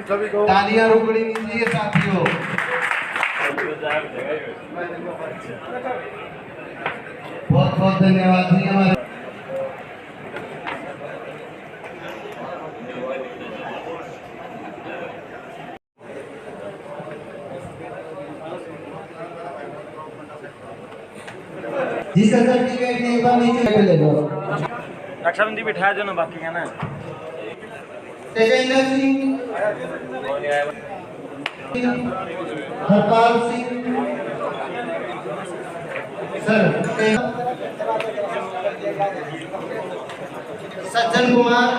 तालियां रोकड़ी कीजिए साथियों। बहुत बहुत धन्यवाद जी। हमारे जिसका सर्टिफिकेट नहीं था नीचे ले लो। रक्षाबंधन जी बिठाया जो ना बाकी है ना। तेजेंद्र सिंह, हरपाल सिंह सर, सज्जन कुमार,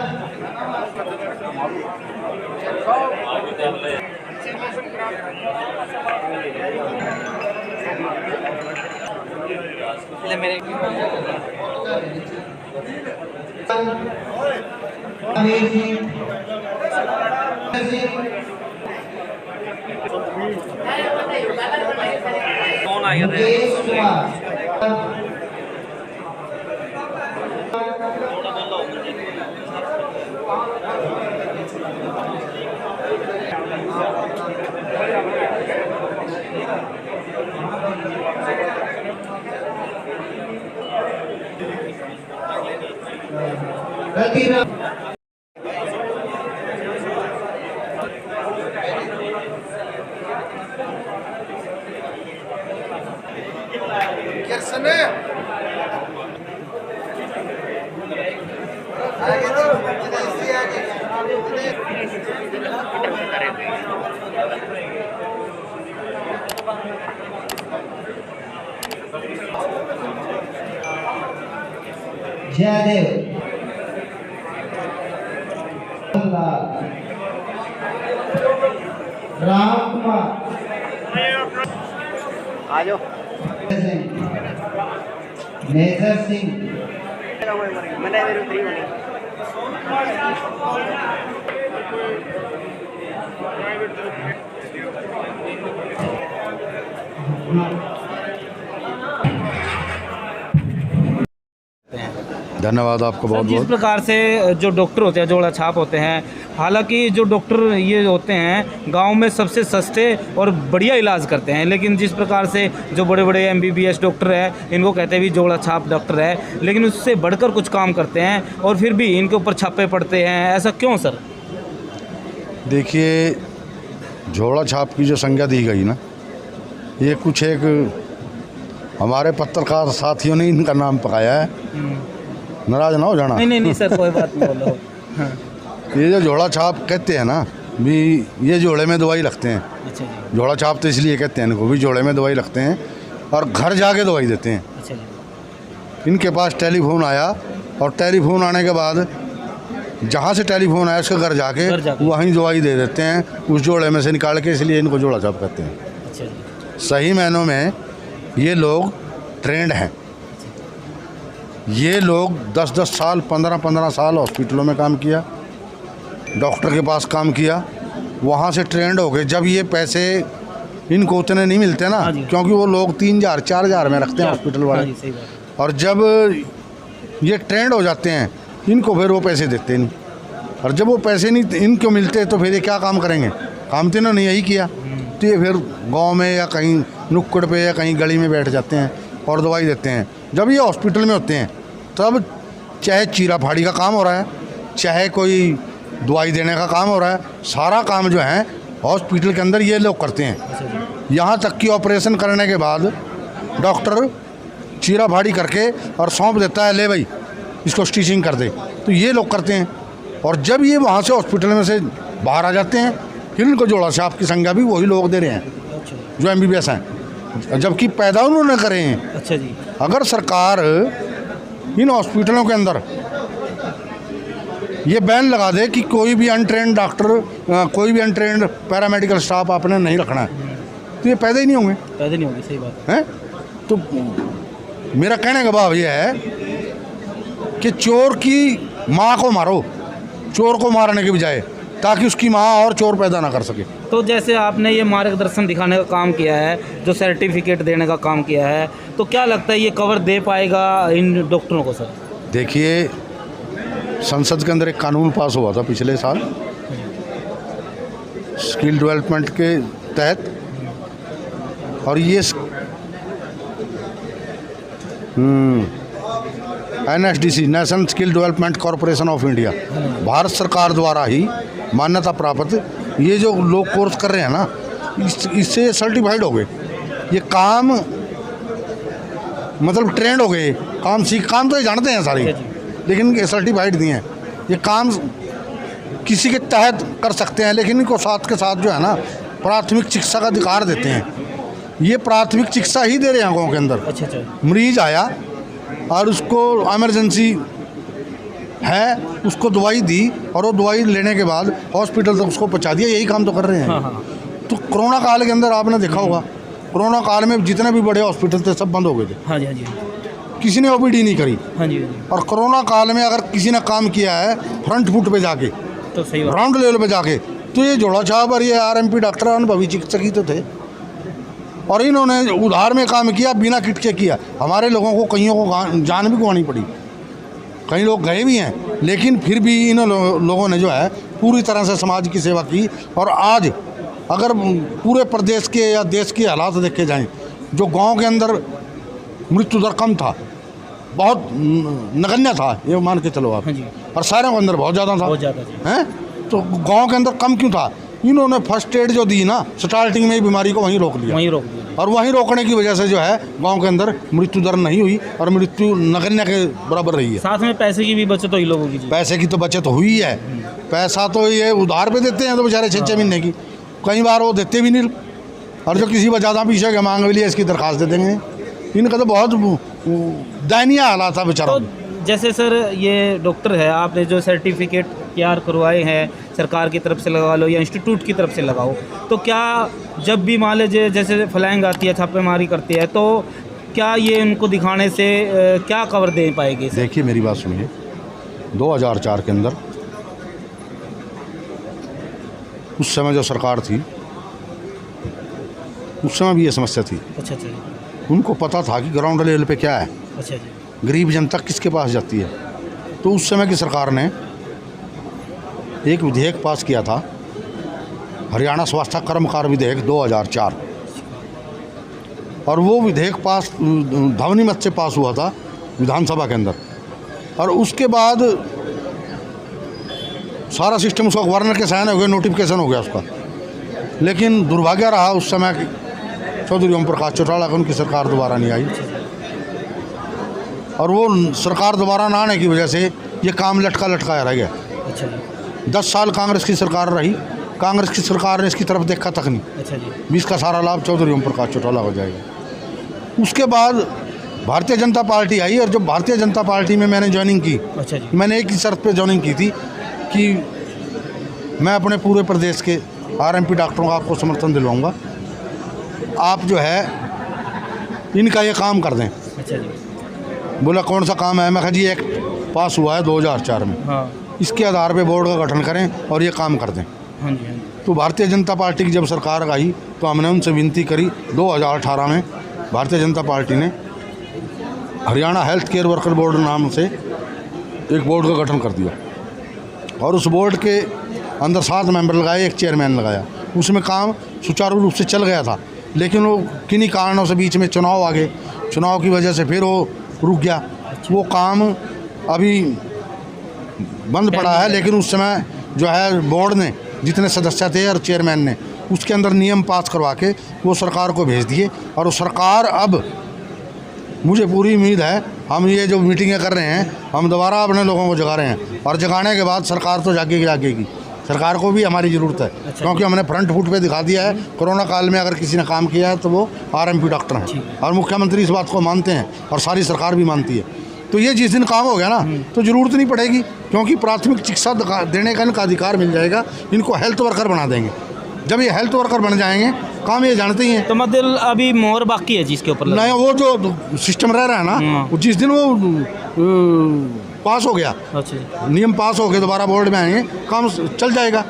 कौन आ गया जयदेव, राम कुमार, आ जाओ। नेजर सिंह, धन्यवाद आपको बहुत जिस बहुत। प्रकार से जो डॉक्टर होते हैं, जोड़ा छाप होते हैं, हालांकि जो डॉक्टर ये होते हैं गांव में सबसे सस्ते और बढ़िया इलाज करते हैं, लेकिन जिस प्रकार से जो बड़े बड़े MBBS डॉक्टर हैं इनको कहते हैं भी जोड़ा छाप डॉक्टर है, लेकिन उससे बढ़कर कुछ काम करते हैं और फिर भी इनके ऊपर छापे पड़ते हैं, ऐसा क्यों सर? देखिए, झोला छाप की जो संज्ञा दी गई ना, ये कुछ एक हमारे पत्रकार साथियों ने इनका नाम पकाया है, नाराज ना हो जाना। नहीं सर, कोई बात नहीं, बोलो। हाँ। ये जो झोला छाप कहते हैं ना भी, ये जोड़े में दवाई रखते हैं। अच्छा जी। झोला छाप तो इसलिए कहते हैं इनको भी, जोड़े में दवाई रखते हैं और घर जाके दवाई देते हैं। अच्छा जी। इनके पास टेलीफोन आया और टेलीफोन आने के बाद जहाँ से टेलीफोन आया उसके घर जाके वहीं दवाई दे देते हैं उस जोड़े में से निकाल के, इसलिए इनको जोड़ा छाप कहते हैं। अच्छा जी। सही मायनों में ये लोग ट्रेंड हैं। ये लोग 10-10 साल 15-15 साल हॉस्पिटलों में काम किया, डॉक्टर के पास काम किया, वहाँ से ट्रेंड हो गए। जब ये पैसे इनको उतने नहीं मिलते ना, क्योंकि वो लोग 3,000-4,000 में रखते हैं हॉस्पिटल वाले, और जब ये ट्रेंड हो जाते हैं इनको फिर वो पैसे देते नहीं, और जब वो पैसे नहीं इनको मिलते तो फिर ये क्या काम करेंगे? काम तो इन्होंने यही किया, तो ये फिर गांव में या कहीं नुक्कड़ पे या कहीं गली में बैठ जाते हैं और दवाई देते हैं। जब ये हॉस्पिटल में होते हैं तब चाहे चीरा फाड़ी का काम हो रहा है, चाहे कोई दवाई देने का काम हो रहा है, सारा काम जो है हॉस्पिटल के अंदर ये लोग करते हैं। यहाँ तक कि ऑपरेशन करने के बाद डॉक्टर चीरा फाड़ी करके और सौंप देता है, ले भाई इसको स्टिचिंग कर दे, तो ये लोग करते हैं। और जब ये वहाँ से हॉस्पिटल में से बाहर आ जाते हैं फिर इनको जोड़ा छाप की संज्ञा भी वही लोग दे रहे हैं जो MBBS हैं, जबकि पैदा उन्होंने करे हैं। अच्छा जी। अगर सरकार इन हॉस्पिटलों के अंदर ये बैन लगा दे कि कोई भी अनट्रेंड डॉक्टर, कोई भी अनट्रेंड पैरामेडिकल स्टाफ आपने नहीं रखना है, तो ये पैदा ही नहीं होंगे। पैदा नहीं होंगे, सही बात है। तो मेरा कहने का भाव यह है कि चोर की माँ को मारो, चोर को मारने के बजाय, ताकि उसकी माँ और चोर पैदा ना कर सके। तो जैसे आपने ये मार्गदर्शन दिखाने का काम किया है, जो सर्टिफिकेट देने का काम किया है, तो क्या लगता है ये कवर दे पाएगा इन डॉक्टरों को सर? देखिए, संसद के अंदर एक कानून पास हुआ था पिछले साल स्किल डेवलपमेंट के तहत, और ये NSDC national skill development corporation of India, Bharat सरकार द्वारा ही मान्यता प्राप्त ये जो लोग कोर्स कर रहे हैं ना, इससे सर्टिफाइड हो गए। ये काम मतलब ट्रेंड हो गए, काम तो ये जानते हैं सारे, लेकिन ये सर्टिफाइड नहीं है। ये काम किसी के तहत कर सकते हैं, लेकिन इनको साथ के साथ जो है ना प्राथमिक चिकित्सा का अधिकार देते हैं। ये प्राथमिक चिकित्सा ही दे रहे हैं गाँव के अंदर। अच्छा। मरीज आया और उसको इमरजेंसी है, उसको दवाई दी और वो दवाई लेने के बाद हॉस्पिटल तक उसको पहुंचा दिया, यही काम तो कर रहे हैं। हाँ। तो कोरोना काल के अंदर आपने देखा होगा, कोरोना काल में जितने भी बड़े हॉस्पिटल थे सब बंद हो गए थे। हाँ जी। किसी ने OPD नहीं करी। हाँ जी। और कोरोना काल में अगर किसी ने काम किया है फ्रंट फुट पे जाके, तो सही बात। ग्राउंड लेवल पे जाके, तो ये जोड़ा छाप और ये RMP डॉक्टर अनुभवी चिकित्सक ही तो थे। और इन्होंने उधार में काम किया, बिना किट के किया। हमारे लोगों को कईयों को जान भी गंवानी पड़ी, कई लोग गए भी हैं, लेकिन फिर भी इन लोगों ने जो है पूरी तरह से समाज की सेवा की। और आज अगर पूरे प्रदेश के या देश के हालात देखे जाएं, जो गांव के अंदर मृत्यु दर कम था, बहुत नगण्य था, ये मान के चलो आप। हाँ जी। और शहरों के अंदर बहुत ज़्यादा था, बहुत ज़्यादा जी। हैं, तो गांव के अंदर कम क्यों था? इन्होंने फर्स्ट एड जो दी ना, स्टार्टिंग में ही बीमारी को वहीं रोक दिया। और वहीं रोकने की वजह से जो है गांव के अंदर मृत्यु दर नहीं हुई और मृत्यु नगण्य के बराबर रही है। साथ में पैसे की भी बचत हुई लोगों की जी। पैसे की तो बचत हुई है। पैसा तो ये उधार पे देते हैं तो बेचारे 6-6 महीने की, कई बार वो देते भी नहीं। और जो किसी पर ज़्यादा पीछे के मांग लिए इसकी दरख्वास्त दे देंगे। इनका तो बहुत दयनीय हालात था बेचारा। तो जैसे सर ये डॉक्टर है, आपने जो सर्टिफिकेट तैयार करवाए हैं सरकार की तरफ से लगा लो या इंस्टीट्यूट की तरफ से लगाओ, तो क्या जब भी मान लीजिए जैसे फ्लैंग आती है, छापेमारी करती है, तो क्या ये उनको दिखाने से क्या कवर दे पाएगी? देखिए मेरी बात सुनिए, 2004 के अंदर उस समय जो सरकार थी, उस समय भी ये समस्या थी। अच्छा। उनको पता था कि ग्राउंड लेवल पे क्या है। अच्छा जी। गरीब जनता किसके पास जाती है। तो उस समय की सरकार ने एक विधेयक पास किया था, हरियाणा स्वास्थ्य कर्मकार विधेयक 2004, और वो विधेयक पास ध्वनि मत से पास हुआ था विधानसभा के अंदर। और उसके बाद सारा सिस्टम उसका गवर्नर के साइन हो गया, नोटिफिकेशन हो गया उसका। लेकिन दुर्भाग्य रहा उस समय चौधरी ओम प्रकाश चौटाला की, उनकी सरकार दोबारा नहीं आई। और वो सरकार दोबारा ना आने की वजह से ये काम लटकाया रह गया। अच्छा जी। 10 साल कांग्रेस की सरकार रही, कांग्रेस की सरकार ने इसकी तरफ देखा तक नहीं। अच्छा जी। 20 का सारा लाभ चौधरी ओम प्रकाश चौटाला हो जाएगा। उसके बाद भारतीय जनता पार्टी आई, और जब भारतीय जनता पार्टी में मैंने ज्वाइनिंग की, अच्छा जी। मैंने एक ही शर्त पे ज्वाइनिंग की थी कि मैं अपने पूरे प्रदेश के RMP डॉक्टरों का आपको समर्थन दिलवाऊंगा, आप जो है इनका ये काम कर दें। अच्छा जी। बोला कौन सा काम है? मैं कहा जी एक्ट पास हुआ है 2004 में, हाँ। इसके आधार पे बोर्ड का गठन करें और ये काम कर दें। हाँ जी। तो भारतीय जनता पार्टी की जब सरकार आई तो हमने उनसे विनती करी। 2018 में भारतीय जनता पार्टी ने Haryana health care worker board नाम से एक बोर्ड का गठन कर दिया, और उस बोर्ड के अंदर 7 मेंबर लगाए, एक चेयरमैन लगाया। उसमें काम सुचारू रूप से चल गया था, लेकिन वो किन्हीं कारणों से बीच में चुनाव आ गए, चुनाव की वजह से फिर वो रुक गया। वो काम अभी बंद पड़ा है। लेकिन उस समय जो है बोर्ड ने जितने सदस्य थे और चेयरमैन ने उसके अंदर नियम पास करवा के वो सरकार को भेज दिए। और वो सरकार, अब मुझे पूरी उम्मीद है, हम ये जो मीटिंगें कर रहे हैं, हम दोबारा अपने लोगों को जगा रहे हैं, और जगाने के बाद सरकार तो जागेगी। सरकार को भी हमारी ज़रूरत है। अच्छा। क्योंकि हमने फ्रंट फुट पे दिखा दिया है। कोरोना काल में अगर किसी ने काम किया है तो वो RMP डॉक्टर हैं, और मुख्यमंत्री इस बात को मानते हैं और सारी सरकार भी मानती है। तो ये जिस दिन काम हो गया ना, तो ज़रूरत नहीं पड़ेगी, क्योंकि प्राथमिक चिकित्सा देने का इनका अधिकार मिल जाएगा। इनको हेल्थ वर्कर बना देंगे। जब ये हेल्थ वर्कर बन जाएंगे, काम ये जानते ही हैं। तो मतलब अभी मोहर बाकी है जिसके ऊपर नहीं, वो जो सिस्टम रह रहा है ना, वो जिस दिन वो पास हो गया, अच्छा, नियम पास हो गए, दोबारा बोर्ड में आएंगे, काम चल जाएगा।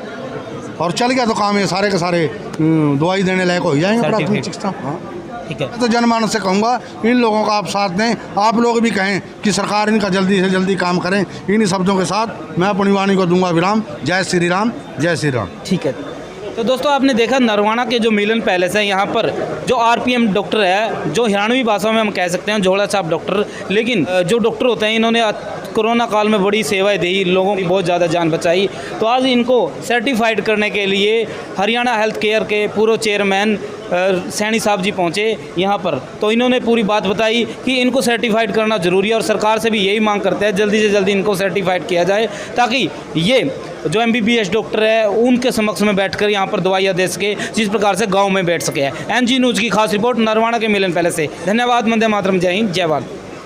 और चल गया तो काम ये सारे के सारे दवाई देने लायक हो जाएंगे प्राथमिक चिकित्सा। हाँ ठीक है। तो जनमानस से कहूँगा, इन लोगों का आप साथ दें, आप लोग भी कहें कि सरकार इनका जल्दी से जल्दी काम करें। इन्हीं शब्दों के साथ मैं अपनी वाणी को दूंगा विराम। जय श्री राम, जय श्री राम। ठीक है। तो दोस्तों आपने देखा नरवाना के जो मिलन पैलेस है, यहाँ पर जो आरपीएम डॉक्टर है, जो हरियाणवी भाषा में हम कह सकते हैं झोला छाप डॉक्टर, लेकिन जो डॉक्टर होते हैं इन्होंने कोरोना काल में बड़ी सेवाएं दी, लोगों की बहुत ज़्यादा जान बचाई। तो आज इनको सर्टिफाइड करने के लिए हरियाणा हेल्थ केयर के पूर्व चेयरमैन सैनी साहब जी पहुँचे यहाँ पर। तो इन्होंने पूरी बात बताई कि इनको सर्टिफाइड करना ज़रूरी है और सरकार से भी यही मांग करते हैं जल्दी से जल्दी इनको सर्टिफाइड किया जाए, ताकि ये जो MBBS डॉक्टर है उनके समक्ष में बैठकर यहाँ पर दवाइयाँ दे सके, जिस प्रकार से गांव में बैठ सके। NG न्यूज़ की खास रिपोर्ट नरवाना के मिलन पैलेस से। धन्यवाद। वंदे मातरम। जय हिंद, जय भारत।